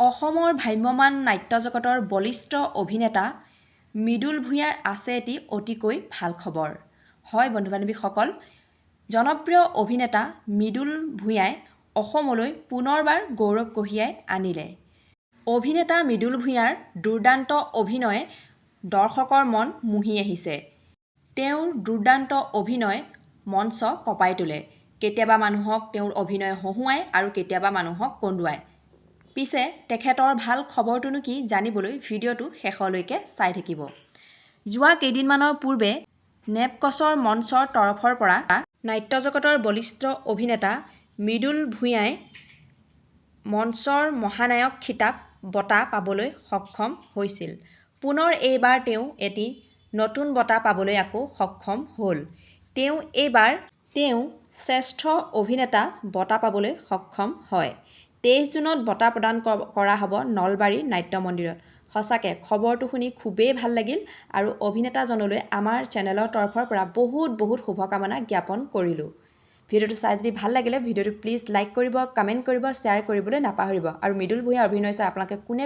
অসমৰ ভ্ৰাম্যমাণ নাট্যজগতৰ বলিষ্ঠ অভিনেতা মৃদুল ভূঞাৰ আছে এটি অতিকৈ ভাল খবৰ। হয় বন্ধু বান্ধৱীসকল, জনপ্ৰিয় অভিনেতা মৃদুল ভূঞাই অসমলৈ পুনৰবাৰ গৌৰৱ কঢ়িয়াই আনিলে। অভিনেতা মৃদুল ভূঞাৰ দুৰ্দান্ত অভিনয়ে দৰ্শকৰ মন মুহি আহিছে। তেওঁৰ দুৰ্দান্ত অভিনয় মঞ্চ কঁপাই তোলে। কেতিয়াবা মানুহক তেওঁৰ অভিনয়ে হহুৱায় আৰু কেতিয়াবা মানুহক কন্দুৱায়। পিছে তেখেতৰ ভাল খবৰটোনো কি জানিবলৈ ভিডিঅ'টো শেষলৈকে চাই থাকিব। যোৱা কেইদিনমানৰ পূৰ্বে নেপকছৰ মঞ্চৰ তৰফৰ পৰা নাট্যজগতৰ বলিষ্ঠ অভিনেতা মৃদুল ভূঞাই মঞ্চৰ মহানায়ক খিতাপ বঁটা পাবলৈ সক্ষম হৈছিল। পুনৰ এইবাৰ তেওঁ এটি নতুন বঁটা পাবলৈ আকৌ সক্ষম হ'ল। তেওঁ শ্ৰেষ্ঠ অভিনেতা বঁটা পাবলৈ সক্ষম হয়। 23 জুনত বঁটা প্ৰদান কৰা হ'ব নলবাৰী নাট্য মন্দিৰত। সঁচাকৈ খবৰটো শুনি খুবেই ভাল লাগিল আৰু অভিনেতাজনলৈ আমাৰ চেনেলৰ তৰফৰ পৰা বহুত শুভকামনা জ্ঞাপন কৰিলোঁ। ভিডিঅ'টো চাই যদি ভাল লাগিলে ভিডিঅ'টো প্লিজ লাইক কৰিব, কমেণ্ট কৰিব, শ্বেয়াৰ কৰিবলৈ নাপাহৰিব। আৰু মৃদুল ভূঞাৰ অভিনয় চাই আপোনালোকে কোনে